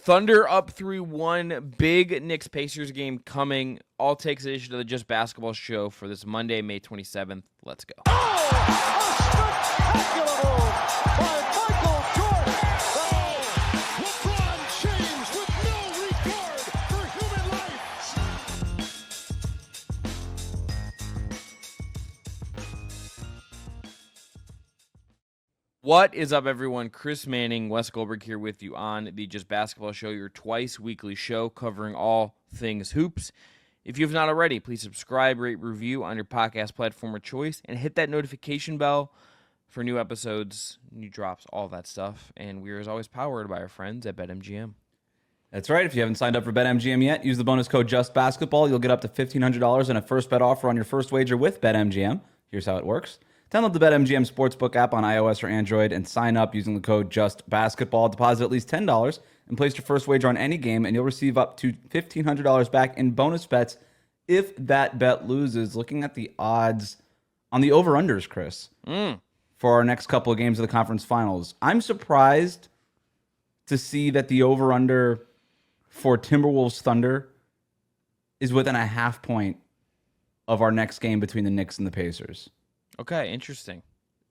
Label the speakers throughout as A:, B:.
A: Thunder up 3-1. Big Knicks-Pacers game coming. All takes edition of the Just Basketball Show for this Monday, May 27th. Let's go.
B: A spectacular move by Michael Jordan. LeBron James with no regard for human life.
A: What is up, everyone? Chris Manning, Wes Goldberg here with you on the Just Basketball Show, your twice-weekly show covering all things hoops. If you have not already, please subscribe, rate, review on your podcast platform of choice, and hit that notification bell for new episodes, new drops, all that stuff. And we are, as always, powered by our friends at BetMGM.
C: That's right. If you haven't signed up for BetMGM yet, use the bonus code JustBasketball. You'll get up to $1,500 in a first bet offer on your first wager with BetMGM. Here's how it works. Download the BetMGM Sportsbook app on iOS or Android and sign up using the code JustBasketball. Deposit at least $10 and place your first wager on any game, and you'll receive up to $1,500 back in bonus bets if that bet loses. Looking at the odds on the over-unders, Chris, for our next couple of games of the conference finals, I'm surprised to see that the over-under for Timberwolves Thunder is within a half point of our next game between the Knicks and the Pacers.
A: Okay, interesting.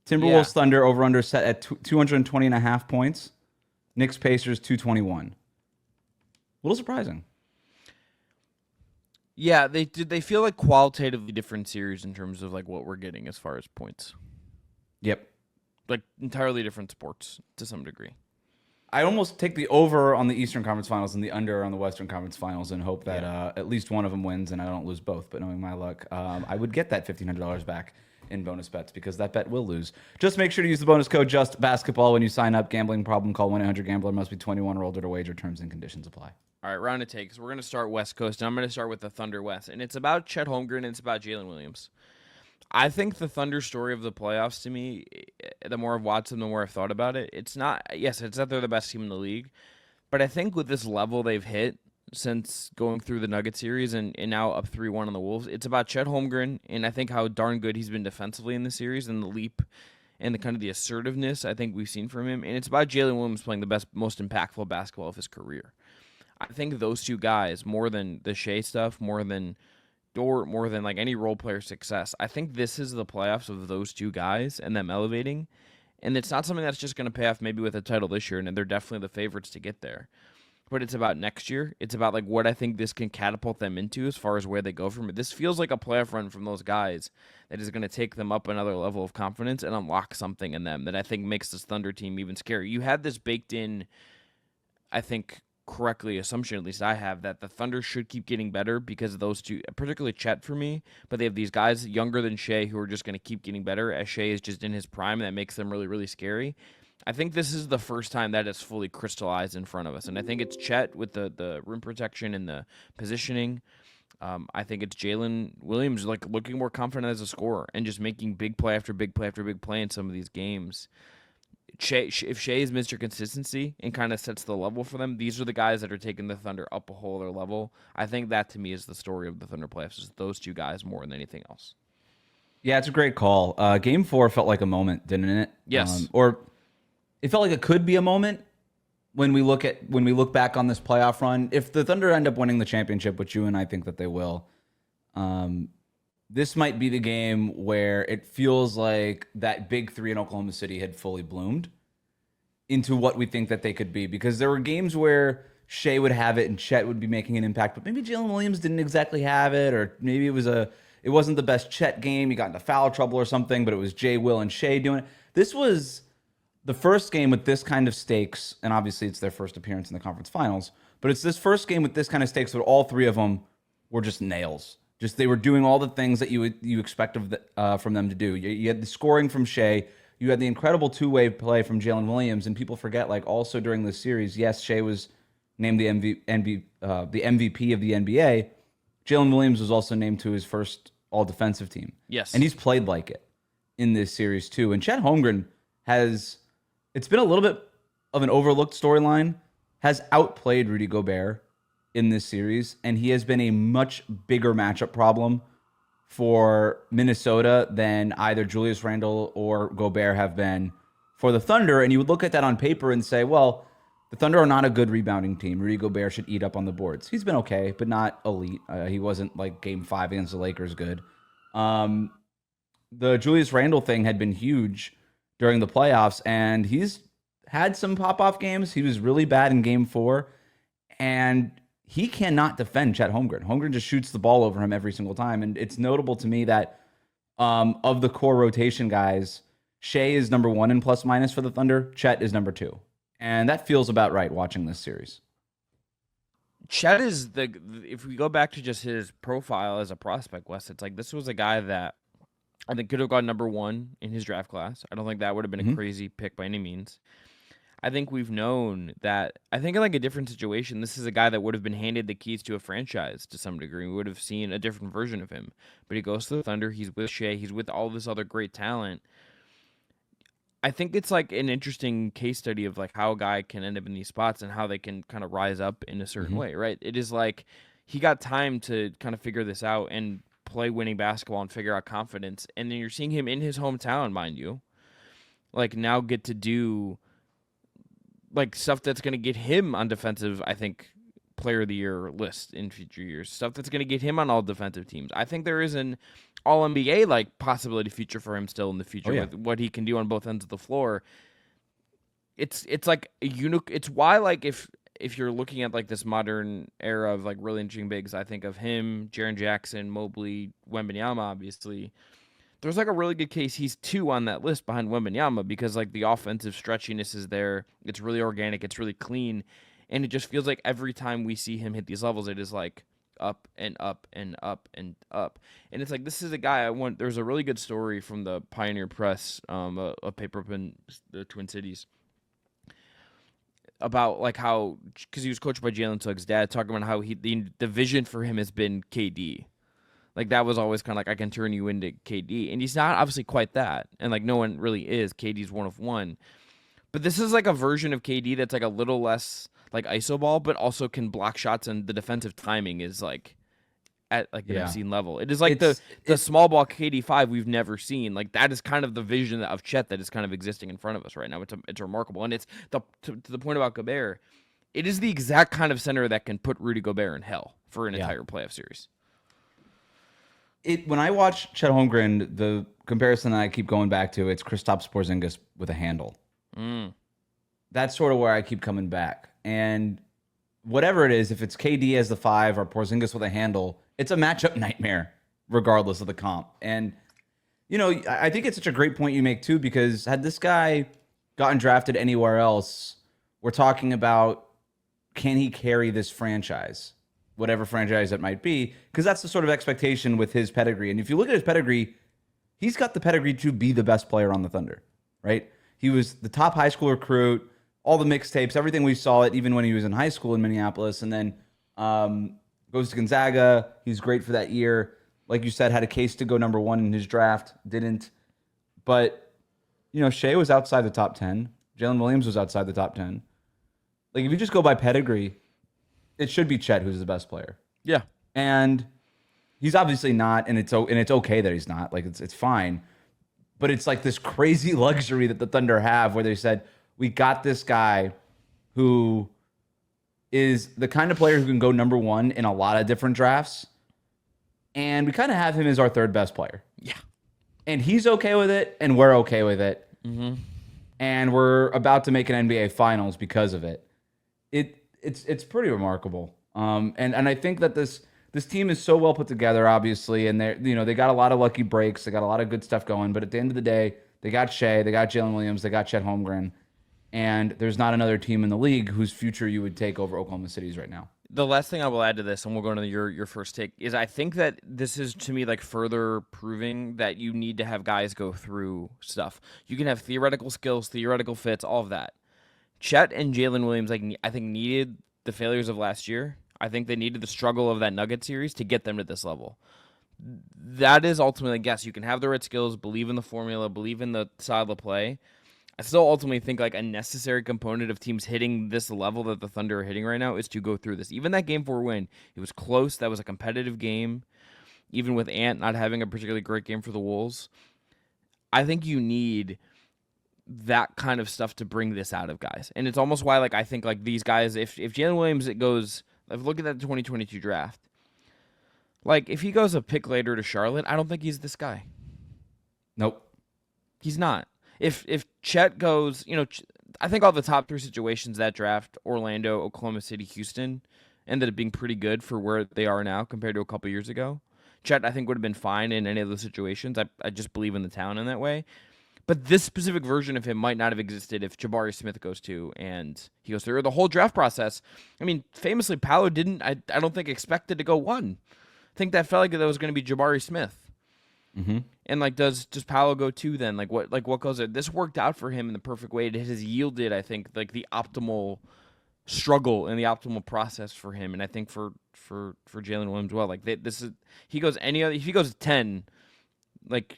C: Timberwolves Thunder over-under set at 220.5 points. Knicks Pacers 221. A little surprising.
A: Yeah, they feel like qualitatively different series in terms of like what we're getting as far as points.
C: Yep.
A: Like entirely different sports to some degree.
C: I almost take the over on the Eastern Conference Finals and the under on the Western Conference Finals and hope that at least one of them wins and I don't lose both. But knowing my luck, I would get that $1,500 back in bonus bets because that bet will lose. Just make sure to use the bonus code JustBasketball when you sign up. Gambling problem, call 1-800-GAMBLER. Must be 21 or older to wager. Terms and conditions apply.
A: All right, round of takes. We're going to start West Coast, and I'm going to start with the Thunder West. And it's about Chet Holmgren, and it's about Jalen Williams. I think the Thunder story of the playoffs, to me, the more I've watched them, the more I've thought about it. It's not that they're the best team in the league, but I think with this level they've hit since going through the Nuggets series and now up 3-1 on the Wolves, it's about Chet Holmgren, and I think how darn good he's been defensively in the series and the leap and the kind of the assertiveness I think we've seen from him. And it's about Jalen Williams playing the best, most impactful basketball of his career. I think those two guys, more than the Shea stuff, more than Dort, more than like any role player success, I think this is the playoffs of those two guys and them elevating. And it's not something that's just going to pay off maybe with a title this year, and they're definitely the favorites to get there. But it's about next year. It's about like what I think this can catapult them into as far as where they go from it. This feels like a playoff run from those guys that is going to take them up another level of confidence and unlock something in them that I think makes this Thunder team even scary. You had this baked in, I think, correctly assumption, at least I have, that the Thunder should keep getting better because of those two, particularly Chet for me, but they have these guys younger than Shea who are just going to keep getting better as Shea is just in his prime, and that makes them really, really scary. I think this is the first time that it's fully crystallized in front of us, and I think it's Chet with the rim protection and the positioning. I think it's Jalen Williams like looking more confident as a scorer and just making big play after big play after big play in some of these games. If Shea is Mr. Consistency and kind of sets the level for them, these are the guys that are taking the Thunder up a whole other level. I think that, to me, is the story of the Thunder playoffs, is those two guys more than anything else.
C: Yeah, it's a great call. Game 4 felt like a moment, didn't it?
A: Yes.
C: Or it felt like it could be a moment when we look back on this playoff run. If the Thunder end up winning the championship, which you and I think that they will, this might be the game where it feels like that big three in Oklahoma City had fully bloomed into what we think that they could be. Because there were games where Shea would have it and Chet would be making an impact, but maybe Jalen Williams didn't exactly have it, or maybe it wasn't the best Chet game. He got into foul trouble or something, but it was Jay, Will, and Shea doing it. This was the first game with this kind of stakes, and obviously it's their first appearance in the conference finals, but it's this first game with this kind of stakes where all three of them were just nails. Just they were doing all the things that you expect from them to do. You had the scoring from Shea. You had the incredible two-way play from Jalen Williams, and people forget, like, also during this series, yes, Shea was named the MVP of the NBA. Jalen Williams was also named to his first all-defensive team.
A: Yes.
C: And he's played like it in this series, too. And Chet Holmgren it's been a little bit of an overlooked storyline, has outplayed Rudy Gobert in this series, and he has been a much bigger matchup problem for Minnesota than either Julius Randle or Gobert have been for the Thunder. And you would look at that on paper and say, well, The Thunder are not a good rebounding team. Rudy Gobert should eat up on the boards. He's been okay, but not elite. He wasn't like Game 5 against the Lakers good. The Julius Randle thing had been huge during the playoffs, and he's had some pop-off games. He was really bad in Game 4, and he cannot defend Chet Holmgren. Holmgren just shoots the ball over him every single time, and it's notable to me that of the core rotation guys, Shea is number 1 in plus-minus for the Thunder. Chet is number 2. And that feels about right watching this series.
A: Chet is if we go back to just his profile as a prospect, Wes, it's like this was a guy that I think could have gone number 1 in his draft class. I don't think that would have been a crazy pick by any means. I think we've known that, I think in like a different situation, this is a guy that would have been handed the keys to a franchise to some degree. We would have seen a different version of him. But he goes to the Thunder, he's with Shea, he's with all this other great talent. I think it's like an interesting case study of like how a guy can end up in these spots and how they can kind of rise up in a certain way, right? It is like he got time to kind of figure this out and play winning basketball and figure out confidence. And then you're seeing him in his hometown, mind you, like now get to do like stuff that's going to get him on defensive, I think, player of the year list in future years. Stuff that's going to get him on all defensive teams. I think there is an all NBA like possibility future for him still in the future with what he can do on both ends of the floor. It's like a unique. It's why like if you're looking at like this modern era of like really interesting bigs, I think of him, Jaren Jackson, Mobley, Wembanyama, obviously. There's like a really good case he's 2 on that list behind Wembanyama because like the offensive stretchiness is there. It's really organic. It's really clean. And it just feels like every time we see him hit these levels, it is like up and up and up and up. And it's like, this is a guy I want. There's a really good story from the Pioneer Press, a paper up in the Twin Cities, about like how, because he was coached by Jalen Suggs' dad, talking about how the vision for him has been KD. Like that was always kind of like, I can turn you into KD. And he's not obviously quite that. And like no one really is. KD's one of one. But this is like a version of KD that's like a little less like iso ball, but also can block shots, and the defensive timing is like at like an obscene level. It is like the small ball KD5 we've never seen. Like that is kind of the vision of Chet that is kind of existing in front of us right now. It's remarkable, and it's to the point about Gobert. It is the exact kind of center that can put Rudy Gobert in hell for an entire playoff series.
C: When I watch Chet Holmgren, the comparison that I keep going back to, it's Kristaps Porzingis with a handle. That's sort of where I keep coming back. And whatever it is, if it's KD as the 5 or Porzingis with a handle, it's a matchup nightmare, regardless of the comp. And, you know, I think it's such a great point you make, too, because had this guy gotten drafted anywhere else, we're talking about, can he carry this franchise, whatever franchise it might be? Because that's the sort of expectation with his pedigree. And if you look at his pedigree, he's got the pedigree to be the best player on the Thunder, right? He was the top high school recruit, all the mixtapes, everything we saw it, even when he was in high school in Minneapolis, and then goes to Gonzaga. He's great for that year. Like you said, had a case to go number 1 in his draft, didn't. But, you know, Shea was outside the top 10. Jalen Williams was outside the top 10. Like, if you just go by pedigree, it should be Chet who's the best player.
A: Yeah.
C: And he's obviously not, and it's okay that he's not. Like, it's fine. But it's like this crazy luxury that the Thunder have where they said, we got this guy who is the kind of player who can go number 1 in a lot of different drafts. And we kind of have him as our 3rd best player.
A: Yeah.
C: And he's okay with it, and we're okay with it. And we're about to make an NBA Finals because of it. It's pretty remarkable. And I think that this team is so well put together, obviously, and they got a lot of lucky breaks, they got a lot of good stuff going. But at the end of the day, they got Shea, they got Jalen Williams, they got Chet Holmgren. And there's not another team in the league whose future you would take over Oklahoma City's right now.
A: The last thing I will add to this, and we'll go into your first take, is I think that this is, to me, like further proving that you need to have guys go through stuff. You can have theoretical skills, theoretical fits, all of that. Chet and Jalen Williams, I think, needed the failures of last year. I think they needed the struggle of that Nugget series to get them to this level. That is ultimately, yes, you can have the right skills, believe in the formula, believe in the style of play. I still ultimately think like a necessary component of teams hitting this level that the Thunder are hitting right now is to go through this. Even that Game 4 win, it was close. That was a competitive game. Even with Ant not having a particularly great game for the Wolves, I think you need that kind of stuff to bring this out of guys. And it's almost why I think these guys, if Jalen Williams if look at that 2022 draft, if he goes a pick later to Charlotte, I don't think he's this guy.
C: Nope.
A: He's not. If Chet goes, I think all the top 3 situations that draft, Orlando, Oklahoma City, Houston, ended up being pretty good for where they are now compared to a couple years ago. Chet, I think, would have been fine in any of those situations. I just believe in the talent in that way. But this specific version of him might not have existed if Jabari Smith goes to and he goes through the whole draft process. I mean, famously, Paolo didn't, I don't think, expected to go 1. I think that felt like that was going to be Jabari Smith.
C: Mm-hmm.
A: And does Paolo go 2 then? What goes there? This worked out for him in the perfect way. It has yielded, I think, the optimal struggle and the optimal process for him. And I think for Jalen Williams, well, he goes if he goes 10,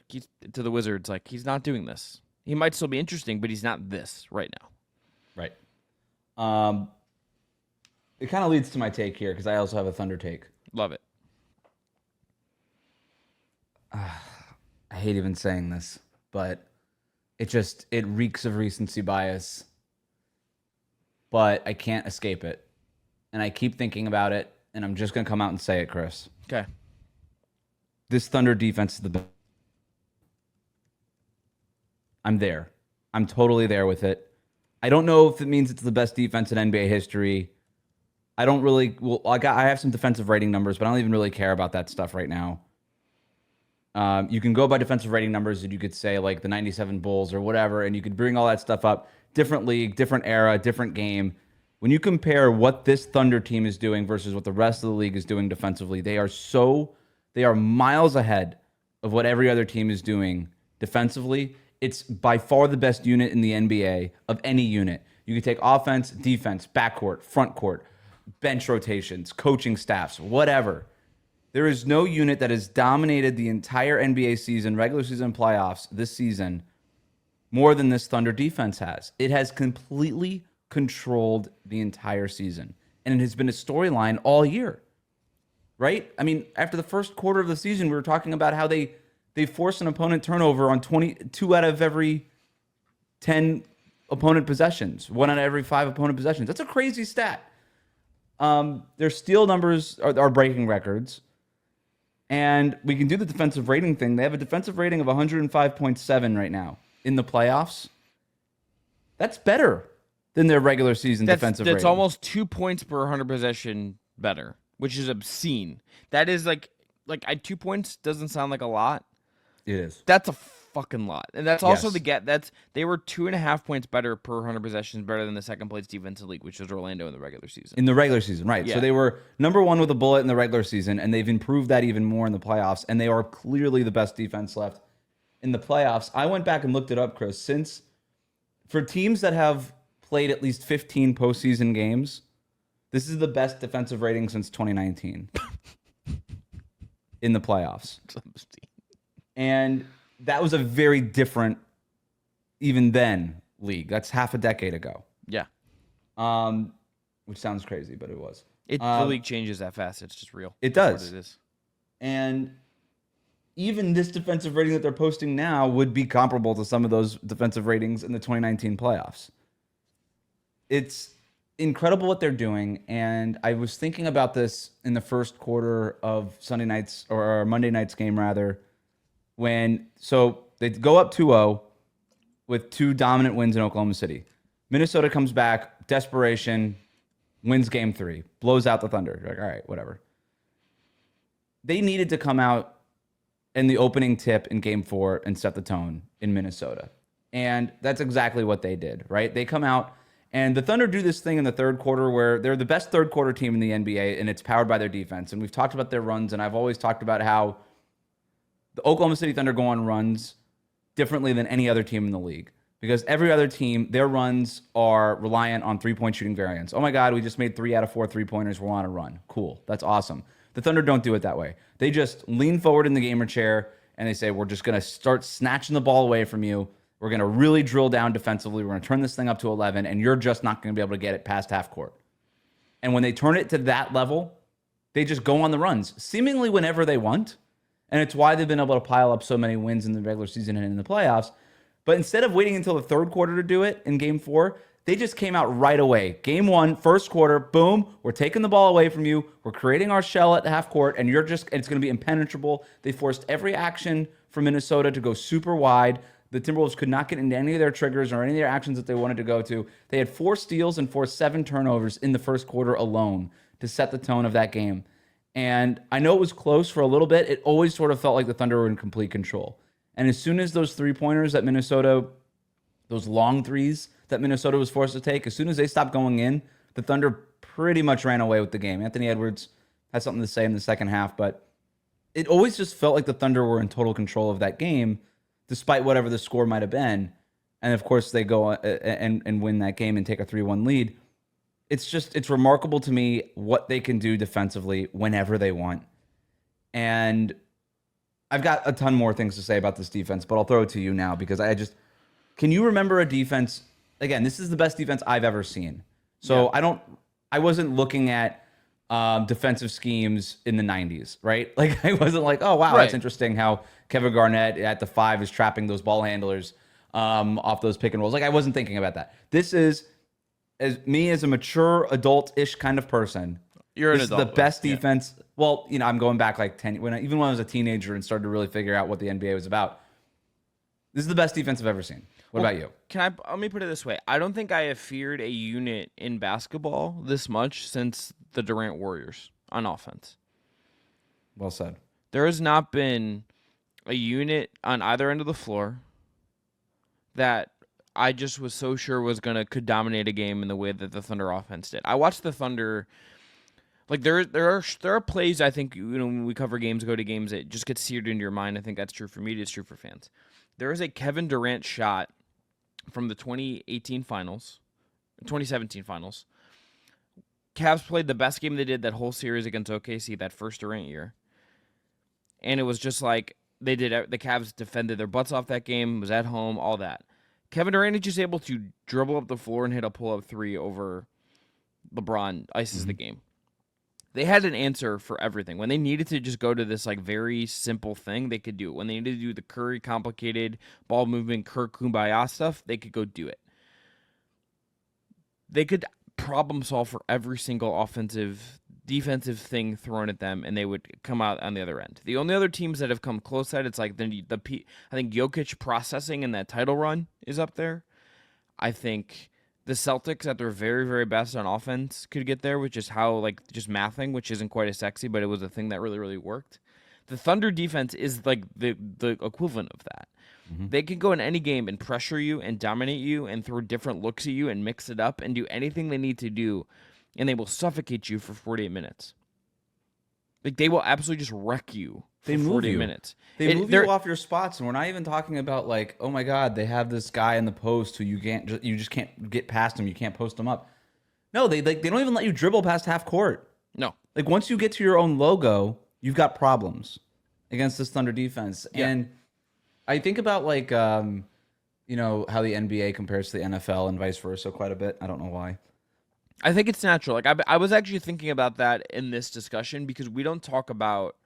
A: he's to the Wizards, he's not doing this. He might still be interesting, but he's not this right now.
C: Right. It kind of leads to my take here because I also have a Thunder take.
A: Love it.
C: I hate even saying this, but it reeks of recency bias. But I can't escape it. And I keep thinking about it, and I'm just going to come out and say it, Chris.
A: Okay.
C: This Thunder defense is the best. I'm there. I'm totally there with it. I don't know if it means it's the best defense in NBA history. I don't really... Well, I have some defensive rating numbers, but I don't even really care about that stuff right now. You can go by defensive rating numbers, and you could say the 97 Bulls or whatever, and you could bring all that stuff up. Different league, different era, different game. When you compare what this Thunder team is doing versus what the rest of the league is doing defensively, they are miles ahead of what every other team is doing defensively. It's by far the best unit in the NBA of any unit. You can take offense, defense, backcourt, front court, bench rotations, coaching staffs, whatever. There is no unit that has dominated the entire NBA season, regular season, playoffs this season more than this Thunder defense has. It has completely controlled the entire season. And it has been a storyline all year. Right? I mean, after the first quarter of the season, we were talking about how they force an opponent turnover on 22 out of every 10 opponent possessions, 1 out of every 5 opponent possessions. That's a crazy stat. Their steal numbers are breaking records. And we can do the defensive rating thing. They have a defensive rating of 105.7 right now in the playoffs. That's better than their regular season defensive rating.
A: That's almost 2 points per 100 possession better, which is obscene. That is 2 points doesn't sound like a lot.
C: It is.
A: That's a fucking lot. And that's also
C: Yes.
A: they were 2.5 points better per 100 possessions, better than the second place defense in the league, which was Orlando in the regular season.
C: In the regular season, right.
A: Yeah.
C: So they were number 1 with a bullet in the regular season, and they've improved that even more in the playoffs, and they are clearly the best defense left in the playoffs. I went back and looked it up, Chris. For teams that have played at least 15 postseason games, this is the best defensive rating since 2019 in the playoffs. And that was a very different, even then, league. That's half a decade ago.
A: Yeah.
C: Which sounds crazy, but it was.
A: The league changes that fast. It's just real.
C: It
A: That's
C: does.
A: what it is.
C: And even this defensive rating that they're posting now would be comparable to some of those defensive ratings in the 2019 playoffs. It's incredible what they're doing, and I was thinking about this in the first quarter of Sunday night's or Monday night's game rather, so they go up 2-0 with 2 dominant wins in Oklahoma City. Minnesota comes back, desperation, wins game 3, blows out the Thunder. You're like, all right, whatever. They needed to come out in the opening tip in game 4 and set the tone in Minnesota. And that's exactly what they did, right? They come out, and the Thunder do this thing in the third quarter where they're the best third quarter team in the NBA, and it's powered by their defense. And we've talked about their runs, and I've always talked about how the Oklahoma City Thunder go on runs differently than any other team in the league. Because every other team, their runs are reliant on three-point shooting variance. Oh my God, we just made 3 out of 4 three-pointers. We're on a run. Cool. That's awesome. The Thunder don't do it that way. They just lean forward in the gamer chair, and they say, we're just going to start snatching the ball away from you. We're going to really drill down defensively. We're going to turn this thing up to 11, and you're just not going to be able to get it past half court. And when they turn it to that level, they just go on the runs, seemingly whenever they want. And it's why they've been able to pile up so many wins in the regular season and in the playoffs. But instead of waiting until the third quarter to do it in game 4, they just came out right away. Game 1, first quarter, boom, we're taking the ball away from you. We're creating our shell at half court, and it's going to be impenetrable. They forced every action for Minnesota to go super wide. The Timberwolves could not get into any of their triggers or any of their actions that they wanted to go to. They had 4 steals and forced 7 turnovers in the first quarter alone to set the tone of that game. And I know it was close for a little bit. It always sort of felt like the Thunder were in complete control. And as soon as those 3-pointers that Minnesota, those long threes that Minnesota was forced to take, as soon as they stopped going in, the Thunder pretty much ran away with the game. Anthony Edwards had something to say in the second half, but it always just felt like the Thunder were in total control of that game, despite whatever the score might have been. And of course, they go and win that game and take a 3-1 lead. It's remarkable to me what they can do defensively whenever they want. And I've got a ton more things to say about this defense, but I'll throw it to you now because can you remember a defense? Again, this is the best defense I've ever seen. So yeah. I wasn't looking at defensive schemes in the 90s, right? Like I wasn't like, oh, wow, That's interesting how Kevin Garnett at the 5 is trapping those ball handlers off those pick and rolls. Like I wasn't thinking about that. This is as a mature adult-ish kind of person.
A: This
C: is the best defense. Yeah. Well, I'm going back like 10 even when I was a teenager and started to really figure out what the NBA was about. This is the best defense I've ever seen. What about you?
A: Let me put it this way. I don't think I have feared a unit in basketball this much since the Durant Warriors on offense.
C: Well said.
A: There has not been a unit on either end of the floor that I just was so sure could dominate a game in the way that the Thunder offense did. I watched the Thunder. Like there are plays I think when we cover games, go to games, it just gets seared into your mind. I think that's true for me. It's true for fans. There is a Kevin Durant shot from the 2017 finals. Cavs played the best game they did that whole series against OKC that first Durant year, and it was just like the Cavs defended their butts off that game. Was at home, all that. Kevin Durant is just able to dribble up the floor and hit a pull-up 3 over LeBron, ices the game. They had an answer for everything. When they needed to just go to this like very simple thing, they could do it. When they needed to do the Curry complicated ball movement, Kirk Kumbaya stuff, they could go do it. They could problem solve for every single offensive, defensive thing thrown at them, and they would come out on the other end. The only other teams that have come close to that, it's like I think Jokic processing in that title run is up there. I think the Celtics at their very, very best on offense could get there, which is how, just mathing, which isn't quite as sexy, but it was a thing that really, really worked. The Thunder defense is like the equivalent of that. Mm-hmm. They can go in any game and pressure you and dominate you and throw different looks at you and mix it up and do anything they need to do, and they will suffocate you for 48 minutes. Like, they will absolutely just wreck you for 40 minutes.
C: They move you off your spots, and we're not even talking about like, oh my God, they have this guy in the post who you just can't get past him. You can't post him up. No, they don't even let you dribble past half court.
A: No,
C: like once you get to your own logo, you've got problems against this Thunder defense. Yeah. And I think about like, how the NBA compares to the NFL and vice versa quite a bit. I don't know why.
A: I think it's natural. Like I was actually thinking about that in this discussion because we don't talk about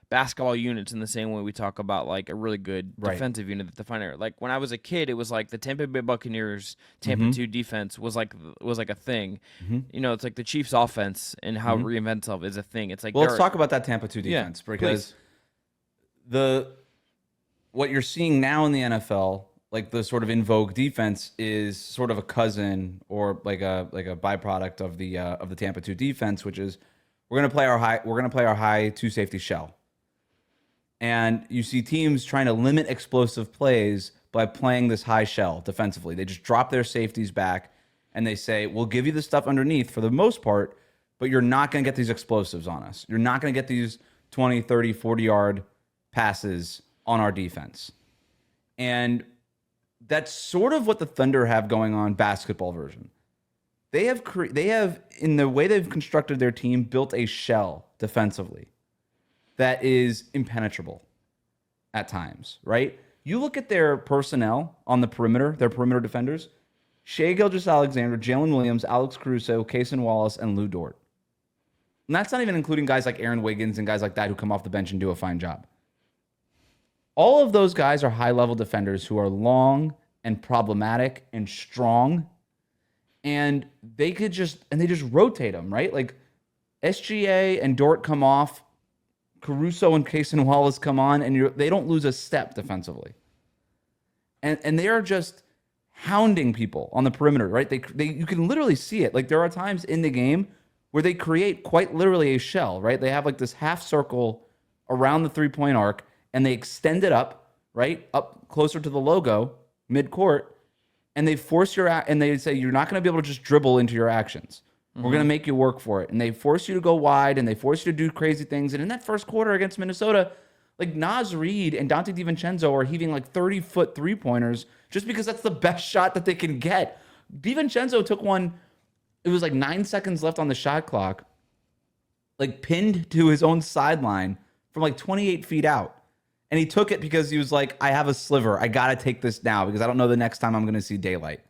A: basketball units in the same way we talk about like a really good defensive unit that define it. Like when I was a kid, it was like the Tampa Bay Buccaneers Tampa 2 defense was like a thing. Mm-hmm. It's like the Chiefs offense and how it reinvents itself is a thing. It's like
C: let's talk about that Tampa 2 defense because what you're seeing now in the NFL, like the sort of in vogue defense, is sort of a cousin or like a byproduct of the Tampa 2 defense, which is we're gonna play our high 2 safety shell. And you see teams trying to limit explosive plays by playing this high shell defensively. They just drop their safeties back and they say, we'll give you the stuff underneath for the most part, but you're not going to get these explosives on us. You're not going to get these 20, 30, 40-yard passes on our defense. And that's sort of what the Thunder have going on basketball version. They have, in the way they've constructed their team, built a shell defensively that is impenetrable at times, right? You look at their personnel on the perimeter, their perimeter defenders, Shai Gilgeous-Alexander, Jalen Williams, Alex Caruso, Cason Wallace, and Lou Dort. And that's not even including guys like Aaron Wiggins and guys like that who come off the bench and do a fine job. All of those guys are high-level defenders who are long and problematic and strong. And they just rotate them, right? Like SGA and Dort come off, Caruso and Cason Wallace come on, and they don't lose a step defensively. And they are just hounding people on the perimeter, right? You can literally see it. Like there are times in the game where they create quite literally a shell, right? They have like this half circle around the 3-point arc, and they extend it up, right? Up closer to the logo, mid-court, and they force and they say, you're not going to be able to just dribble into your actions. We're going to make you work for it. And they force you to go wide, and they force you to do crazy things. And in that first quarter against Minnesota, like Naz Reid and Dante DiVincenzo are heaving like 30-foot three-pointers just because that's the best shot that they can get. DiVincenzo took one, it was like 9 seconds left on the shot clock, like pinned to his own sideline from like 28 feet out. And he took it because he was like, I have a sliver. I got to take this now because I don't know the next time I'm going to see daylight.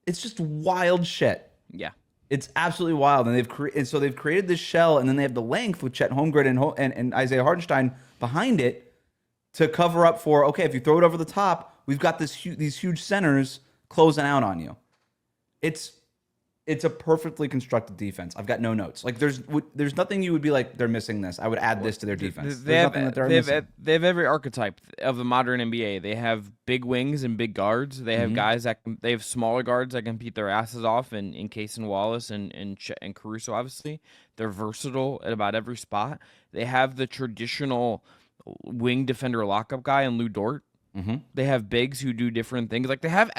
C: It's just wild shit.
A: Yeah.
C: It's absolutely wild. And they've created this shell, and then they have the length with Chet Holmgren and Isaiah Hartenstein behind it to cover up for, okay, if you throw it over the top, we've got these huge centers closing out on you. It's a perfectly constructed defense. I've got no notes. Like there's nothing you would be like, they're missing this. I would add this to their defense.
A: They have every archetype of the modern NBA. They have big wings and big guards. They have guys they have smaller guards that can beat their asses off in Cason Wallace and Caruso, obviously. They're versatile at about every spot. They have the traditional wing defender lockup guy in Lou Dort. They have bigs who do different things. Like they have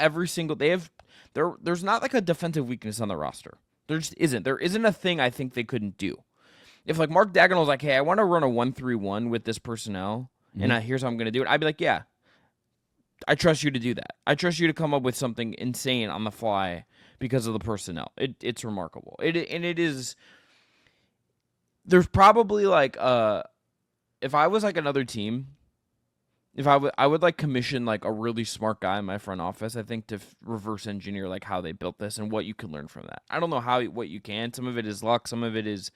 A: there's not like a defensive weakness on the roster. There just isn't. There isn't a thing I think they couldn't do. If like Mark Dagnall's like, hey, I want to run a 1-3-1 with this personnel, and here's how I'm going to do it, I'd be like, yeah, I trust you to do that. I trust you to come up with something insane on the fly because of the personnel. It's remarkable. It is. There's probably like if I was like another team. If I would like commission like a really smart guy in my front office, I think, to reverse engineer like how they built this and what you can learn from that. I don't know what you can. Some of it is luck. Some of it is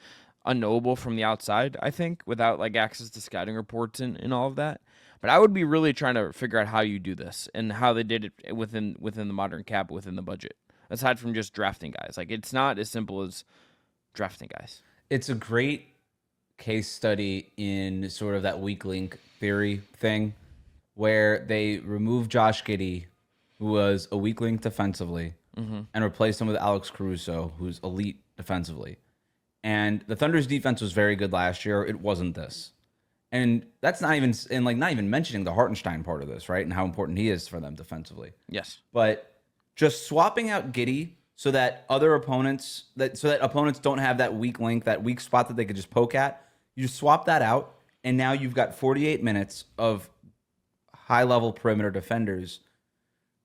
A: unknowable from the outside, I think, without like access to scouting reports and all of that. But I would be really trying to figure out how you do this and how they did it within the modern cap, within the budget, aside from just drafting guys. Like it's not as simple as drafting guys.
C: It's a great case study in sort of that weak link theory thing, where they removed Josh Giddey, who was a weak link defensively, and replaced him with Alex Caruso, who's elite defensively. And the Thunder's defense was very good last year. It wasn't this. And that's not even mentioning the Hartenstein part of this, right? And how important he is for them defensively.
A: Yes.
C: But just swapping out Giddey so that opponents don't have that weak link, that weak spot that they could just poke at. You just swap that out, and now you've got 48 minutes of high-level perimeter defenders.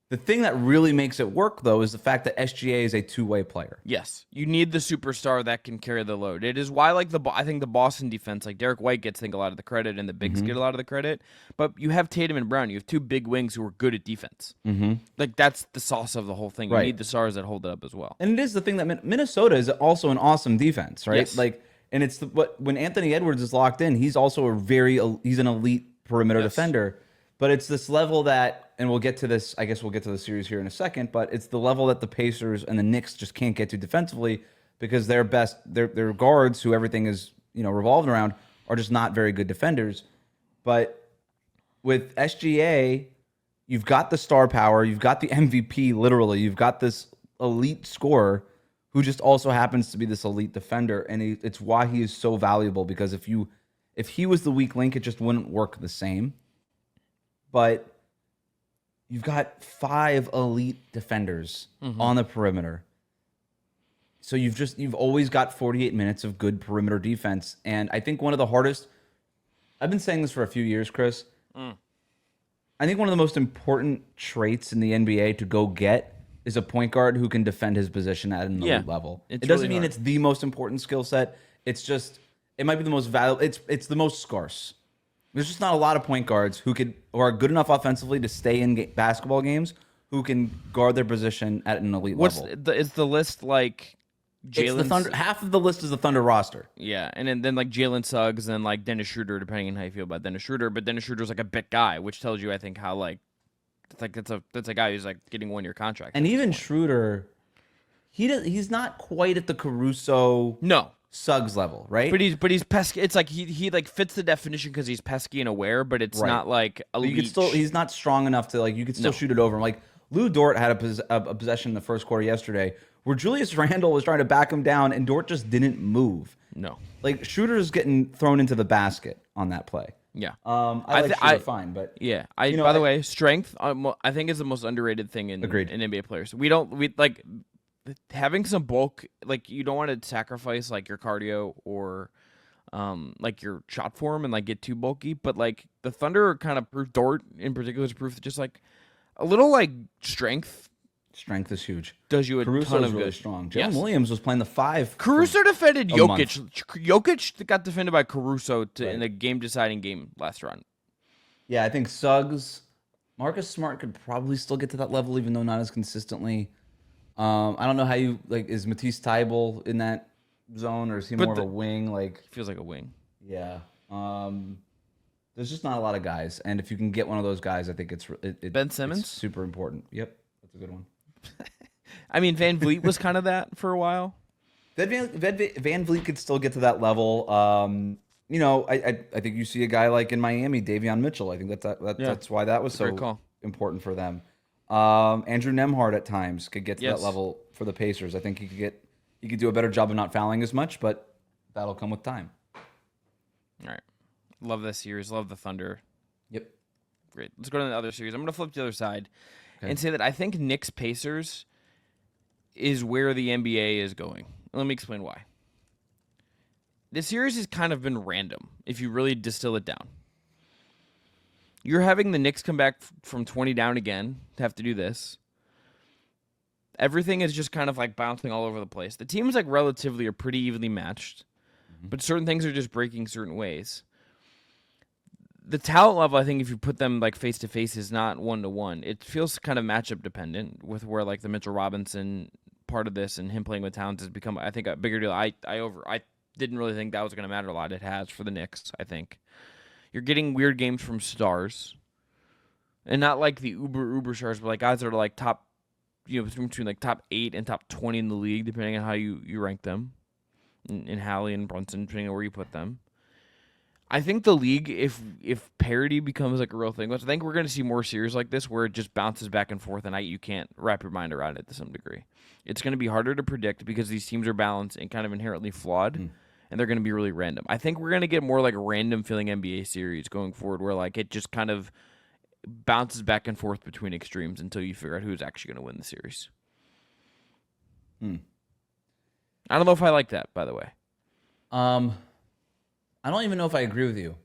C: The thing that really makes it work, though, is the fact that SGA is a two-way player.
A: Yes, you need the superstar that can carry the load. It is why, like I think the Boston defense, like Derek White gets, I think, a lot of the credit, and the bigs get a lot of the credit. But you have Tatum and Brown. You have two big wings who are good at defense. Like that's the sauce of the whole thing. You need the stars that hold it up as well.
C: And it is the thing that Minnesota is also an awesome defense, right?
A: Yes.
C: Like, and it's when Anthony Edwards is locked in, he's also he's an elite perimeter defender. But it's this level that, and we'll get to this, I guess we'll get to the series here in a second, but it's the level that the Pacers and the Knicks just can't get to defensively because their guards, who everything is, revolved around, are just not very good defenders. But with SGA, you've got the star power, you've got the MVP, literally, you've got this elite scorer who just also happens to be this elite defender, and it's why he is so valuable, because if he was the weak link, it just wouldn't work the same. But you've got 5 elite defenders on the perimeter. So you've always got 48 minutes of good perimeter defense. And I think one of the hardest, I've been saying this for a few years, Chris. I think one of the most important traits in the NBA to go get is a point guard who can defend his position at an elite level. It doesn't mean it's the most important skill set. It's just, it might be the most valuable. It's the most scarce. There's just not a lot of point guards who are good enough offensively to stay in basketball games who can guard their position at an elite level.
A: Is the list like Jalen?
C: Half of the list is the Thunder roster.
A: Yeah, and then like Jalen Suggs and like Dennis Schroeder, depending on how you feel about Dennis Schroeder. But Dennis Schroeder's like a big guy, which tells you, I think, how like It's like that's a guy who's like getting 1-year contract.
C: And even Schroeder, he's not quite at the Caruso
A: No,
C: Suggs level, right?
A: but he's pesky. It's like he like fits the definition because he's pesky and aware, but it's
C: Right.
A: not like
C: But you
A: elite.
C: could still he's not strong enough to like you could still shoot it over him. Like Lou Dort had a possession in the first quarter yesterday where Julius Randle was trying to back him down and Dort just didn't move.
A: No.
C: Like Schroeder's getting thrown into the basket on that play.
A: Yeah.
C: I like Schroeder fine, but
A: Yeah.
C: the
A: way, strength I think is the most underrated thing in NBA players. We like having some bulk. Like you don't want to sacrifice like your cardio or like your shot form and like get too bulky. But like the Thunder kind of proof, Dort in particular is proof that just like a little like strength
C: strength is huge.
A: does you a
C: Caruso's
A: ton of
C: really
A: good.
C: strong. Jalen
A: Yes.
C: Williams was playing the 5.
A: Caruso defended
C: a
A: Jokic. Jokic got defended by Caruso
C: Right.
A: in a game-deciding game last round.
C: Yeah, I think Suggs, Marcus Smart could probably still get to that level, even though not as consistently. I don't know how you like. Is Matisse Thybulle in that zone, or is he more of a wing? Like,
A: Feels like a wing.
C: yeah. There's just not a lot of guys, and if you can get one of those guys, I think
A: Ben Simmons?
C: it's super important. Yep, that's a good one.
A: I mean, Van Vliet was kind of that for a while.
C: Van Vliet could still get to that level. I think you see a guy like in Miami, Davion Mitchell. I think that's why that was
A: Great
C: so
A: call.
C: important for them. Andrew Nembhard at times could get to
A: Yes.
C: that level for the Pacers. I think he could do a better job of not fouling as much, but that'll come with time.
A: All right. Love this series. Love the Thunder.
C: Yep.
A: Great. Let's go to the other series. I'm going to flip to the other side and say that I think Knicks-Pacers is where the NBA is going. Let me explain why. This series has kind of been random if you really distill it down. You're having the Knicks come back from 20 down again to have to do this. Everything is just kind of like bouncing all over the place. The teams like relatively are pretty evenly matched, but certain things are just breaking certain ways. The talent level, I think, if you put them like face to face, is not 1-to-1. It feels kind of matchup dependent with where like the Mitchell Robinson part of this and him playing with Towns has become, I think, a bigger deal. I didn't really think that was going to matter a lot. It has for the Knicks, I think. You're getting weird games from stars, and not like the uber stars, but like guys that are like top, between like top 8 and top 20 in the league, depending on how you rank them, in Hallie and Brunson, depending on where you put them. I think the league, if parity becomes like a real thing, which I think we're going to see more series like this where it just bounces back and forth and you can't wrap your mind around it to some degree. It's going to be harder to predict because these teams are balanced and kind of inherently flawed, and they're going to be really random. I think we're going to get more like random feeling NBA series going forward where like it just kind of bounces back and forth between extremes until you figure out who's actually going to win the series. I don't know if I like that, by the way.
C: I don't even know if I agree with you.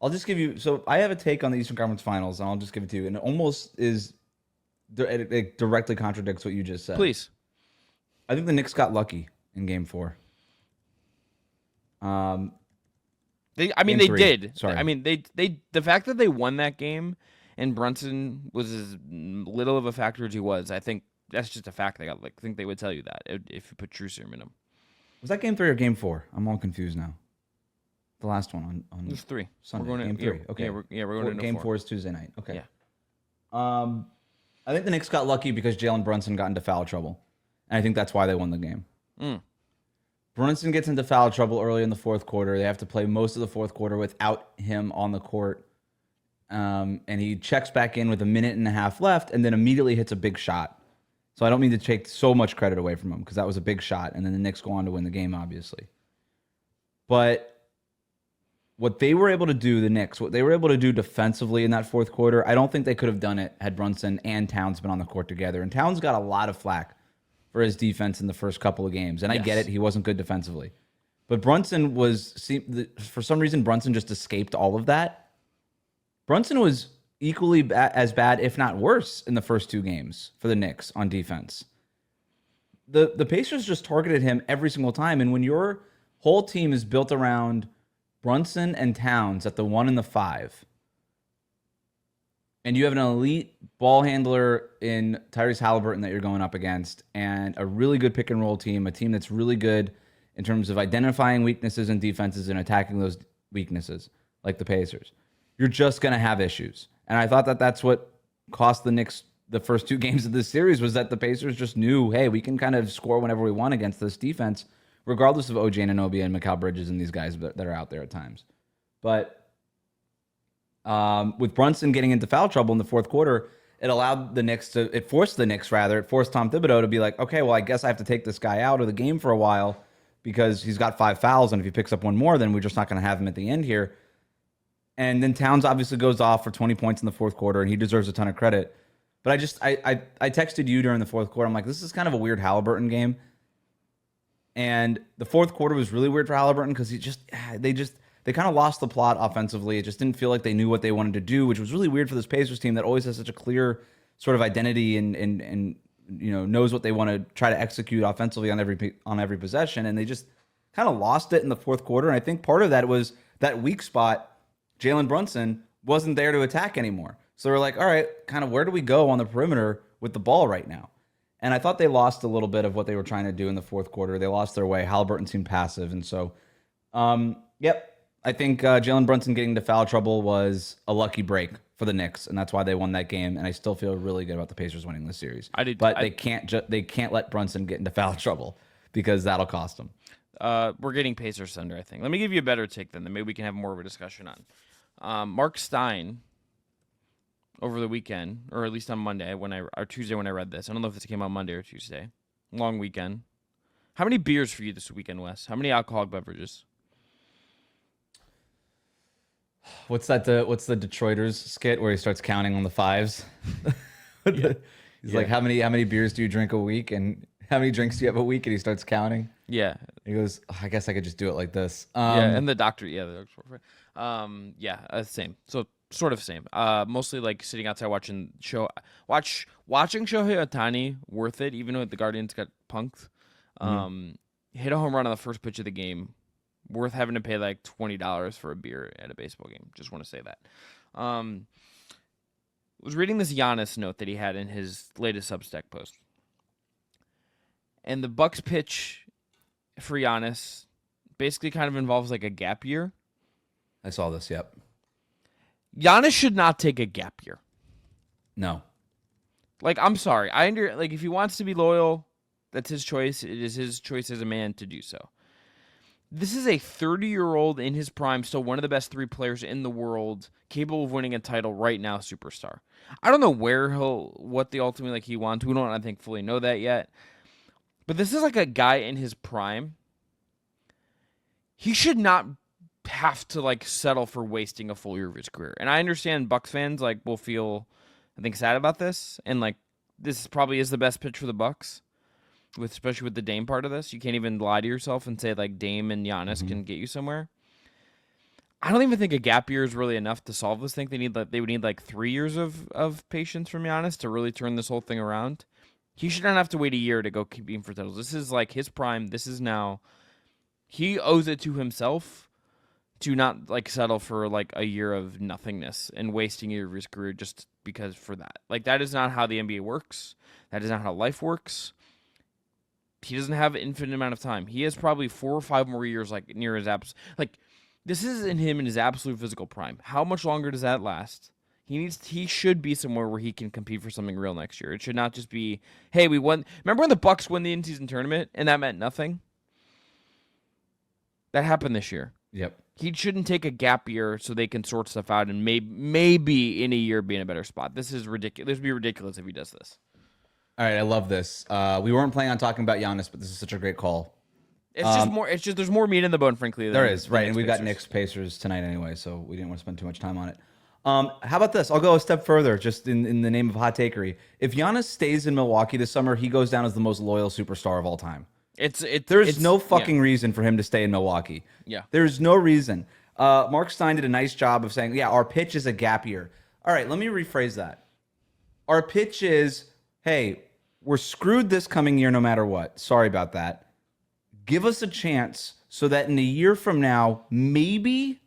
C: I'll just give you. So I have a take on the Eastern Conference Finals, and I'll just give it to you. And it almost is. It directly contradicts what you just said.
A: Please.
C: I think the Knicks got lucky in Game 4.
A: They
C: Game 3.
A: did.
C: Sorry.
A: I mean, the fact that they won that game and Brunson was as little of a factor as he was, I think that's just a fact. I think they would tell you that if you put true serum in them.
C: Was that Game 3 or Game 4? I'm all confused now. The last one on
A: It was 3.
C: Sunday.
A: We're going
C: Game 3. Okay.
A: we're going into
C: Game
A: 4.
C: 4 is Tuesday night. Okay.
A: Yeah.
C: I think the Knicks got lucky because Jalen Brunson got into foul trouble, and I think that's why they won the game. Brunson gets into foul trouble early in the fourth quarter. They have to play most of the fourth quarter without him on the court, and he checks back in with a minute and a half left, and then immediately hits a big shot. So I don't mean to take so much credit away from him because that was a big shot, and then the Knicks go on to win the game, obviously. But what they were able to do, the Knicks, what they were able to do defensively in that fourth quarter, I don't think they could have done it had Brunson and Towns been on the court together. And Towns got a lot of flack for his defense in the first couple of games. And I get it. He wasn't good defensively. But Brunson for some reason, Brunson just escaped all of that. Brunson was equally as bad, if not worse, in the first 2 games for the Knicks on defense. The Pacers just targeted him every single time. And when your whole team is built around Brunson and Towns at the 1 and the 5, and you have an elite ball handler in Tyrese Halliburton that you're going up against, and a really good pick and roll team, a team that's really good in terms of identifying weaknesses and defenses and attacking those weaknesses, like the Pacers, you're just going to have issues. And I thought that that's what cost the Knicks the first 2 games of this series was that the Pacers just knew, hey, we can kind of score whenever we want against this defense, regardless of OG Anunoby and Mikal Bridges and these guys that are out there at times. But with Brunson getting into foul trouble in the fourth quarter, it forced Tom Thibodeau to be like, okay, well, I guess I have to take this guy out of the game for a while because he's got 5 fouls, and if he picks up one more, then we're just not going to have him at the end here. And then Towns obviously goes off for 20 points in the fourth quarter, and he deserves a ton of credit. But I texted you during the fourth quarter. I'm like, this is kind of a weird Halliburton game. And the fourth quarter was really weird for Halliburton because they kind of lost the plot offensively. It just didn't feel like they knew what they wanted to do, which was really weird for this Pacers team that always has such a clear sort of identity and knows what they want to try to execute offensively on every possession. And they just kind of lost it in the fourth quarter. And I think part of that was that weak spot. Jalen Brunson wasn't there to attack anymore. So they're like, all right, kind of where do we go on the perimeter with the ball right now? And I thought they lost a little bit of what they were trying to do in the fourth quarter. They lost their way. Halliburton seemed passive. And so, I think Jalen Brunson getting into foul trouble was a lucky break for the Knicks, and that's why they won that game. And I still feel really good about the Pacers winning this series. They can't let Brunson get into foul trouble because that'll cost them.
A: We're getting Pacers Thunder, I think. Let me give you a better take then that maybe we can have more of a discussion on. Mark Stein over the weekend, or at least on Monday or Tuesday when I read this. I don't know if this came out Monday or Tuesday. Long weekend. How many beers for you this weekend, Wes? How many alcoholic beverages?
C: What's the Detroiters skit where he starts counting on the fives? He's like, how many beers do you drink a week, and how many drinks do you have a week? And he starts counting. Yeah. He goes, I guess I could just do it like this.
A: And the doctor, same. So sort of same. Mostly like sitting outside watching Shohei Ohtani, worth it, even though the Guardians got punked. Hit a home run on the first pitch of the game. Worth having to pay like $20 for a beer at a baseball game. Just want to say that. Was reading this Giannis note that he had in his latest Substack post. And the Bucks pitch for Giannis basically kind of involves like a gap year.
C: I saw this, yep.
A: Giannis should not take a gap year.
C: No.
A: Like, I'm sorry. If he wants to be loyal, that's his choice. It is his choice as a man to do so. This is a 30-year-old in his prime, still one of the best 3 players in the world, capable of winning a title right now, superstar. I don't know what the ultimate he wants. We don't, I think, fully know that yet. But this is like a guy in his prime. He should not have to settle for wasting a full year of his career. And I understand Bucks fans will feel, I think, sad about this. And this probably is the best pitch for the Bucks. Especially with the Dame part of this. You can't even lie to yourself and say Dame and Giannis can get you somewhere. I don't even think a gap year is really enough to solve this thing. They would need 3 years of patience from Giannis to really turn this whole thing around. He should not have to wait a year to go competing for titles. This is his prime. This is now. He owes it to himself to not settle for a year of nothingness and wasting a year of his career just because for that. That is not how the NBA works. That is not how life works. He doesn't have an infinite amount of time. He has probably 4 or 5 more years near his this is in him in his absolute physical prime. How much longer does that last? He should be somewhere where he can compete for something real next year. It should not just be, hey, we won. Remember when the Bucks won the in-season tournament and that meant nothing? That happened this year.
C: Yep.
A: He shouldn't take a gap year so they can sort stuff out and maybe in a year be in a better spot. This is ridiculous. This would be ridiculous if he does this.
C: All right, I love this. We weren't planning on talking about Giannis, but this is such a great call.
A: It's just there's more meat in the bone, frankly.
C: There is, right, and we've got Knicks-Pacers tonight anyway, so we didn't want to spend too much time on it. How about this? I'll go a step further, just in the name of hot takery. If Giannis stays in Milwaukee this summer, he goes down as the most loyal superstar of all time. There's no fucking reason for him to stay in Milwaukee.
A: Yeah.
C: There's no reason. Mark Stein did a nice job of saying, yeah, our pitch is a gap year. All right, let me rephrase that. Our pitch is, hey, we're screwed this coming year no matter what. Sorry about that. Give us a chance so that in a year from now, maybe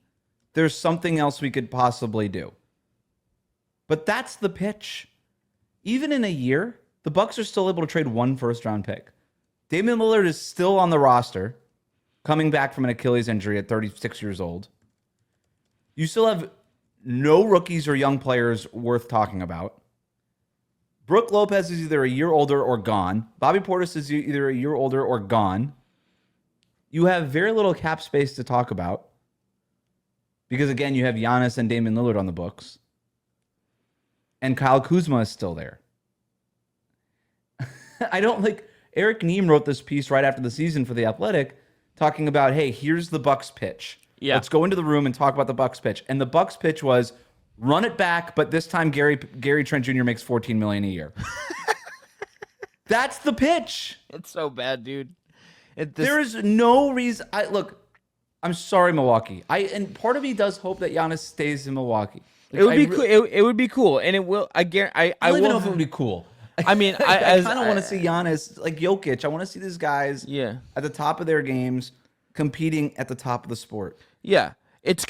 C: there's something else we could possibly do. But that's the pitch. Even in a year, the Bucks are still able to trade 1 first-round pick. Damian Lillard is still on the roster, coming back from an Achilles injury at 36 years old. You still have no rookies or young players worth talking about. Brooke Lopez is either a year older or gone. Bobby Portis is either a year older or gone. You have very little cap space to talk about because, again, you have Giannis and Damian Lillard on the books. And Kyle Kuzma is still there. I don't like... Eric Neem wrote this piece right after the season for The Athletic talking about, hey, here's the Bucks pitch.
A: Yeah.
C: Let's go into the room and talk about the Bucks pitch. And the Bucks pitch was, run it back, but this time Gary Trent Jr. makes $14 million a year. That's the pitch.
A: It's so bad, dude.
C: There is no reason. Look, I'm sorry, Milwaukee. And part of me does hope that Giannis stays in Milwaukee.
A: It would be cool. It would be cool, and it will. I don't
C: even know if it would be cool.
A: I mean,
C: I kind of want to see Giannis like Jokic. I want to see these guys at the top of their games competing at the top of the sport.
A: Yeah.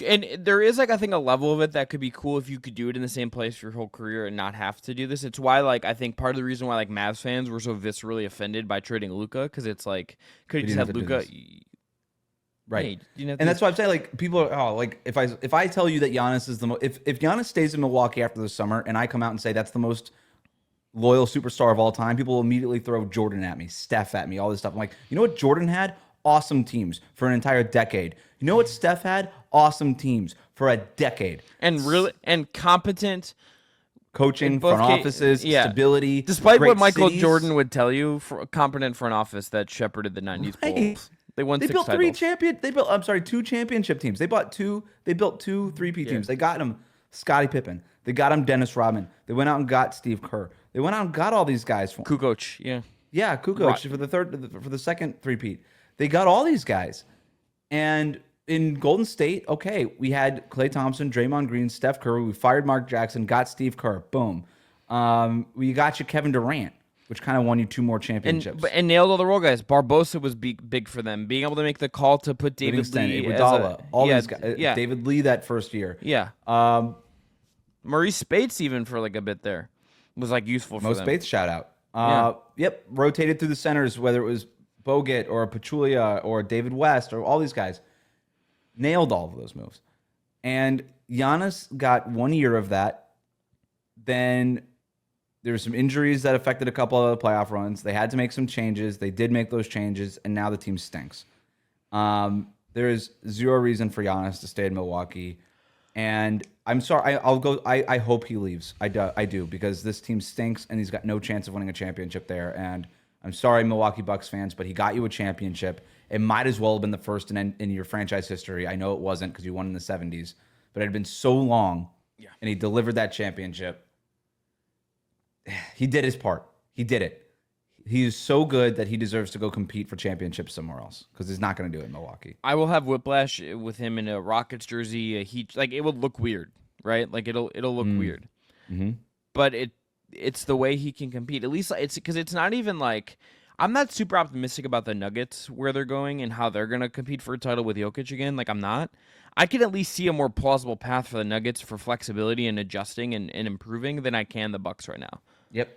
A: And there is like I think a level of it that could be cool if you could do it in the same place your whole career and not have to do this. It's why like I think part of the reason why like Mavs fans were so viscerally offended by trading Luka because it's like could you just have Luka,
C: right?
A: Hey,
C: and that's why I'm saying like people are like if I tell you that Giannis is the if Giannis stays in Milwaukee after the summer and I come out and say that's the most loyal superstar of all time, people will immediately throw Jordan at me, Steph at me, all this stuff. I'm like, you know what Jordan had? Awesome teams for an entire decade. You know what Steph had? Awesome teams for a decade.
A: And really and competent
C: coaching, front offices, stability.
A: Despite what Michael Jordan would tell you, for a competent front office that shepherded the 90s Bulls. They won 6 titles.
C: 2 championship teams. They built 2 3-peat teams. They got him Scottie Pippen. They got him Dennis Rodman. They went out and got Steve Kerr. They went out and got all these guys for him.
A: Kukoc, yeah.
C: Yeah, Kukoc for the second 3-peat. They got all these guys. And in Golden State, okay, we had Klay Thompson, Draymond Green, Steph Curry. We fired Mark Jackson, got Steve Kerr. Boom. We got you Kevin Durant, which kind of won you 2 more championships.
A: And nailed all the role guys. Barbosa was big for them. Being able to make the call to put David Lee
C: Iguodala, these guys. Yeah. David Lee that first year.
A: Yeah. Maurice Spates even for like a bit there was like useful for them.
C: Spates shout out. Yep. Rotated through the centers, whether it was Bogut or Pachulia or David West or all these guys. Nailed all of those moves. And Giannis got 1 year of that. Then there were some injuries that affected a couple of the playoff runs. They had to make some changes. They did make those changes, and now the team stinks. There is zero reason for Giannis to stay in Milwaukee. And I'm sorry, I hope he leaves. I do, because this team stinks, and he's got no chance of winning a championship there. And I'm sorry, Milwaukee Bucks fans, but he got you a championship. It might as well have been the first in your franchise history. I know it wasn't because you won in the 70s, but it had been so long, and he delivered that championship. He did his part. He did it. He is so good that he deserves to go compete for championships somewhere else because he's not going to do it in Milwaukee.
A: I will have whiplash with him in a Rockets jersey. It would look weird, right? Like it'll look weird.
C: Mm-hmm.
A: But it's the way he can compete. At least it's because it's not even like. I'm not super optimistic about the Nuggets, where they're going and how they're going to compete for a title with Jokic again. Like, I'm not. I can at least see a more plausible path for the Nuggets for flexibility and adjusting and improving than I can the Bucks right now.
C: Yep.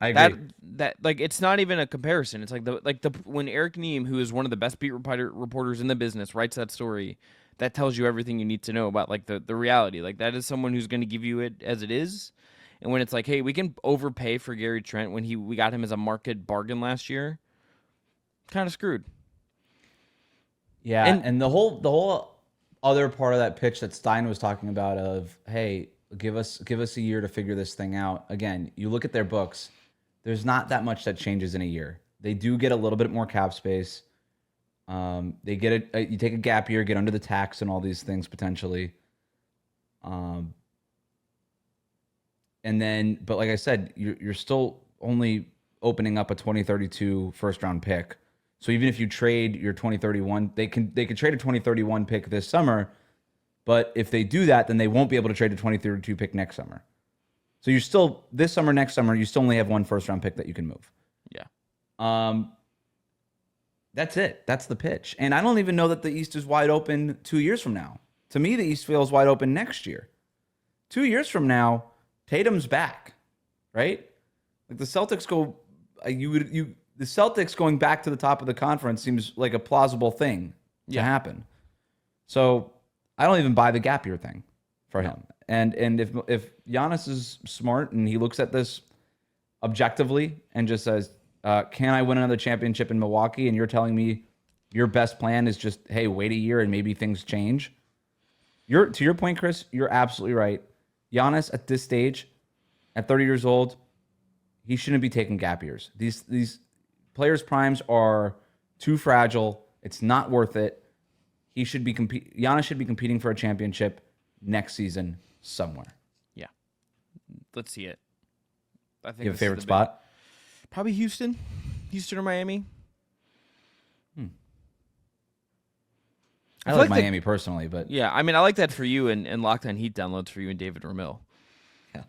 C: I agree.
A: That like, it's not even a comparison. It's like when Eric Neem, who is one of the best beat reporters in the business, writes that story, that tells you everything you need to know about like the reality. Like, that is someone who's going to give you it as it is. And when it's like, hey, we can overpay for Gary Trent when we got him as a market bargain last year, kind of screwed.
C: Yeah, and the whole other part of that pitch that Stein was talking about of, hey, give us a year to figure this thing out. Again, you look at their books, there's not that much that changes in a year. They do get a little bit more cap space. They get you take a gap year, get under the tax and all these things potentially. And then, but like I said, you're still only opening up a 2032 first round pick. So even if you trade your 2031, they could trade a 2031 pick this summer, but if they do that, then they won't be able to trade a 2032 pick next summer. So you're still this summer, next summer, you still only have one first round pick that you can move.
A: Yeah.
C: That's it. That's the pitch. And I don't even know that the East is wide open 2 years from now. To me, the East feels wide open next year. 2 years from now, Tatum's back, right? Like the Celtics the Celtics going back to the top of the conference seems like a plausible thing to happen. So I don't even buy the gap year thing for him. And if Giannis is smart and he looks at this objectively and just says, can I win another championship in Milwaukee? And you're telling me your best plan is just, hey, wait a year and maybe things change. To your point, Chris, you're absolutely right. Giannis at this stage, at 30 years old, he shouldn't be taking gap years. These players' primes are too fragile. It's not worth it. Giannis should be competing for a championship next season somewhere.
A: Yeah. Let's see it. I think
C: You have a favorite spot?
A: Probably Houston. Houston or Miami.
C: I like Miami personally, but
A: yeah, I mean, I like that for you and Locked On Heat downloads for you and David Ramil.
C: yeah.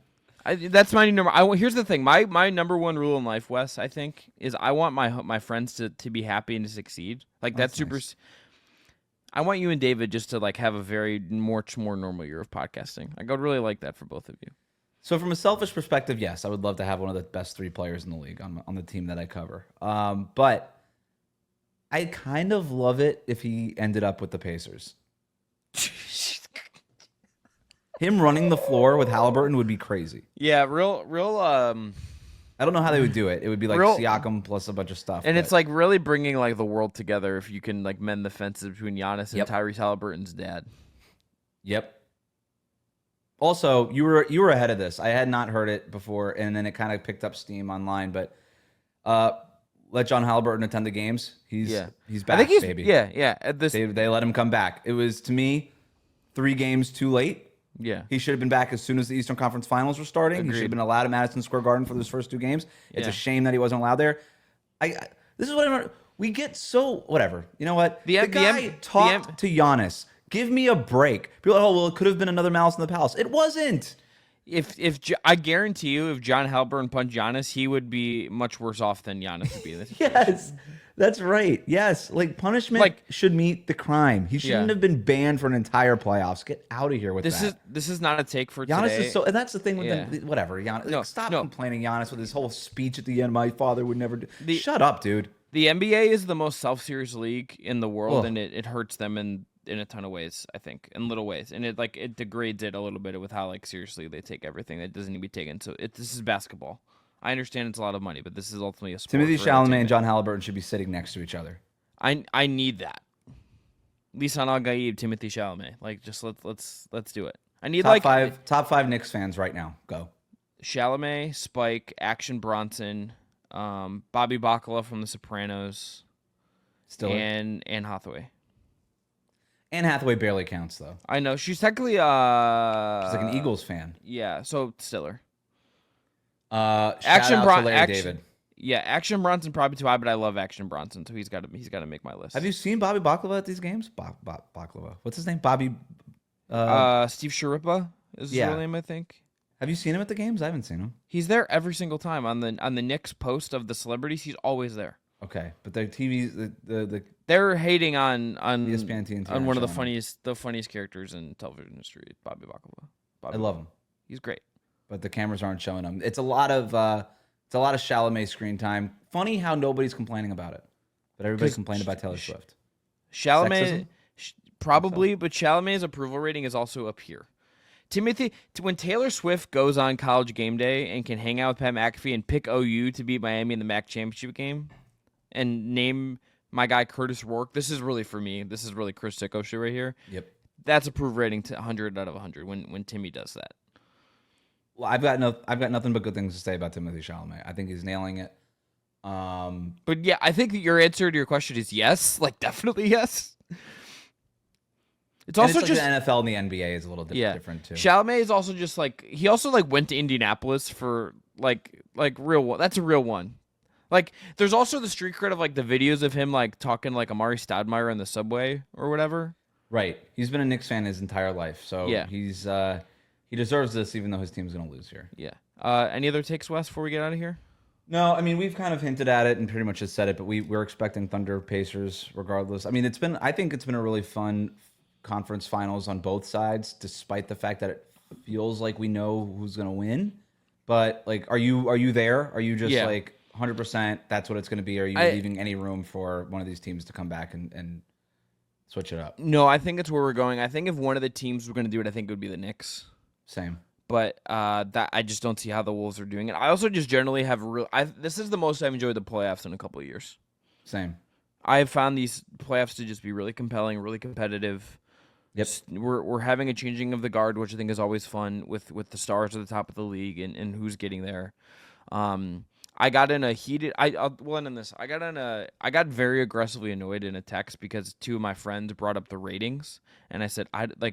A: That's my number. Here's the thing. My number one rule in life, Wes, I think, is I want my friends to be happy and to succeed. Like that's super.
C: Nice.
A: I want you and David just to like have a very much more normal year of podcasting. I would really like that for both of you.
C: So from a selfish perspective, yes, I would love to have one of the best 3 players in the league on the team that I cover. But I kind of love it if he ended up with the Pacers. Him running the floor with Halliburton would be crazy.
A: Yeah, real.
C: I don't know how they would do it. It would be like
A: Real-
C: Siakam plus a bunch of stuff.
A: And
C: but-
A: it's like really bringing like the world together if you can like mend the fences between Giannis and
C: Yep.
A: Tyrese Halliburton's dad.
C: Yep. Also, you were ahead of this. I had not heard it before, and then it kind of picked up steam online. But let John Halliburton attend the games. He's back,
A: I think he's
C: baby.
A: yeah. At this,
C: They let him come back. It was, to me, 3 games too late.
A: yeah.
C: He should have been back as soon as the Eastern Conference Finals were starting. He should
A: Agreed.
C: have been allowed at Madison Square Garden for those first 2 games. It's
A: Yeah.
C: a shame that he wasn't allowed there. This is what we get so whatever. You know what? The guy talked to Giannis. Give me a break. People are like, oh, well, it could have been another Malice in the Palace. It wasn't.
A: If I guarantee you, if John Halliburton punched Giannis, he would be much worse off than Giannis would be. In this
C: Yes, that's right. Yes, like punishment should meet the crime. He shouldn't have been banned for an entire playoffs. Get out of here with that.
A: This is not a take for
C: Giannis
A: today.
C: is so, and that's the thing with
A: Yeah.
C: them. Whatever, Giannis.
A: No,
C: stop
A: no.
C: complaining, Giannis, with his whole speech at the end. My father would never do. Shut up, dude.
A: The NBA is the most self-serious league in the world,
C: Ugh.
A: and it hurts them in a ton of ways. I think in little ways, and it degrades it a little bit with how like seriously they take everything that doesn't need to be taken. So this is basketball. I understand it's a lot of money, but this is ultimately a sport.
C: Timothy
A: for
C: Chalamet and
A: entertainment.
C: John Halliburton should be sitting next to each other.
A: I need that. Lisan Al Gaib, Timothy Chalamet. Like just let's do it. I need
C: Top five Knicks fans right now. Go.
A: Chalamet, Spike, Action Bronson, Bobby Bacala from The Sopranos,
C: Still,
A: and Anne Hathaway.
C: Anne Hathaway barely counts though.
A: I know she's technically
C: She's like an Eagles fan.
A: Yeah, so Stiller.
C: Shout out to Larry David.
A: Yeah, Action Bronson probably too high, but I love Action Bronson, so he's got to make my list.
C: Have you seen Bobby Bacala at these games? Bacala. What's his name? Bobby.
A: Steve Sharippa is his real name, I think.
C: Have you seen him at the games? I haven't seen him.
A: He's there every single time on the Knicks post of the celebrities. He's always there.
C: Okay, but the TV, the
A: They're hating on
C: ESPN TNT
A: on one of the
C: showing him.
A: funniest characters in television history, Bobby Bacala.
C: I love him,
A: He's great.
C: but the cameras aren't showing him. It's a lot of Chalamet screen time. Funny how nobody's complaining about it, but everybody complained about Taylor Swift.
A: Chalamet
C: Sexism?
A: probably, but Chalamet's approval rating is also up here. Timothy, when Taylor Swift goes on College Game Day and can hang out with Pat McAfee and pick OU to beat Miami in the MAC championship game, and name my guy Curtis Rourke, this is really for me. This is really Chris Sicko shit right here.
C: Yep.
A: That's approval rating to 100 out of 100 when Timmy does that.
C: Well, I've got nothing but good things to say about Timothy Chalamet. I think he's nailing it.
A: But yeah, I think that your answer to your question is yes, like definitely yes. It's also
C: like
A: just
C: the NFL and the NBA is a little different too.
A: Chalamet is also just like he also like went to Indianapolis for like real one. That's a real one. Like there's also the street cred of like the videos of him like talking like Amari Stoudemire in the subway or whatever.
C: Right. He's been a Knicks fan his entire life, so
A: Yeah.
C: he deserves this, even though his team's going to lose here.
A: Yeah. Any other takes, Wes, before we get out of here?
C: No, I mean we've kind of hinted at it and pretty much just said it, but we're expecting Thunder Pacers regardless. I mean I think it's been a really fun conference finals on both sides, despite the fact that it feels like we know who's going to win. But like, are you there? Are you just like 100%? That's what it's going to be. Are you leaving any room for one of these teams to come back and switch it up?
A: No, I think it's where we're going. I think if one of the teams were going to do it, I think it would be the Knicks.
C: Same.
A: But that I just don't see how the Wolves are doing it. I also just generally have this is the most I've enjoyed the playoffs in a couple of years.
C: Same.
A: I have found these playoffs to just be really compelling, really competitive.
C: Yep.
A: We're having a changing of the guard, which I think is always fun with the stars at the top of the league and who's getting there. I got in a heated. We'll end on this. I got very aggressively annoyed in a text because two of my friends brought up the ratings, and I said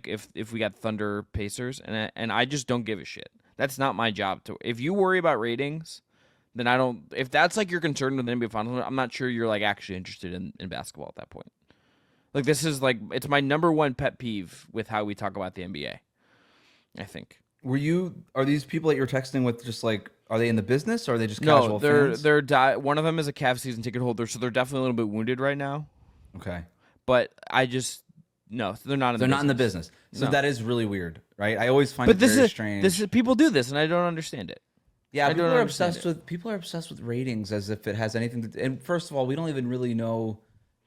A: if we got Thunder Pacers, and I just don't give a shit. That's not my job to. If you worry about ratings, then I don't. If that's like your concern with the NBA Finals, I'm not sure you're like actually interested in basketball at that point. Like this is like it's my number one pet peeve with how we talk about the NBA. I think.
C: Are these people that you're texting with just like, are they in the business or are they just casual fans?
A: One of them is a Cavs season ticket holder, so they're definitely a little bit wounded right now.
C: Okay.
A: But no, they're not in
C: They're
A: the
C: not in the business. So that is really weird, right? I always find it very strange.
A: People do this, and I don't understand it.
C: Yeah, people are obsessed with ratings as if it has anything to do. And first of all, we don't even really know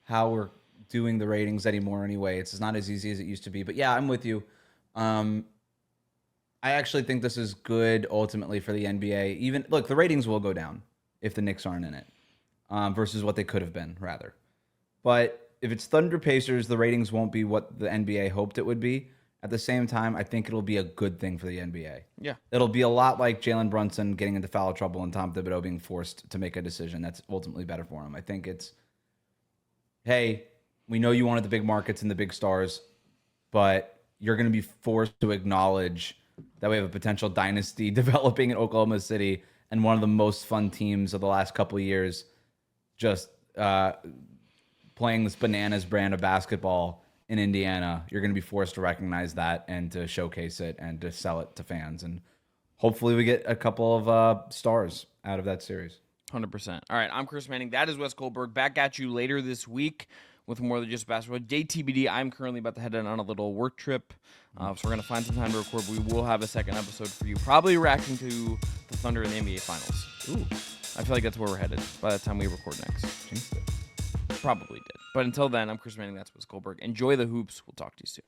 C: how we're doing the ratings anymore anyway. It's not as easy as it used to be. But yeah, I'm with you. I actually think this is good ultimately for the NBA. Look, the ratings will go down if the Knicks aren't in it, versus what they could have been, rather. But if it's Thunder Pacers, the ratings won't be what the NBA hoped it would be. At the same time, I think it'll be a good thing for the NBA.
A: Yeah.
C: It'll be a lot like Jalen Brunson getting into foul trouble and Tom Thibodeau being forced to make a decision that's ultimately better for him. I think it's, hey, we know you wanted the big markets and the big stars, but you're going to be forced to acknowledge that we have a potential dynasty developing in Oklahoma City and one of the most fun teams of the last couple of years just playing this bananas brand of basketball in Indiana. You're going to be forced to recognize that and to showcase it and to sell it to fans. And hopefully we get a couple of stars out of that series.
A: 100%. All right, I'm Chris Manning. That is Wes Goldberg. Back at you later this week with more than just basketball. Day TBD, I'm currently about to head on a little work trip. So we're going to find some time to record. We will have a second episode for you, probably reacting to the Thunder in the NBA Finals.
C: Ooh.
A: I feel like that's where we're headed by the time we record next.
C: Jinxed it.
A: Probably did. But until then, I'm Chris Manning. That's Wes Goldberg. Enjoy the hoops. We'll talk to you soon.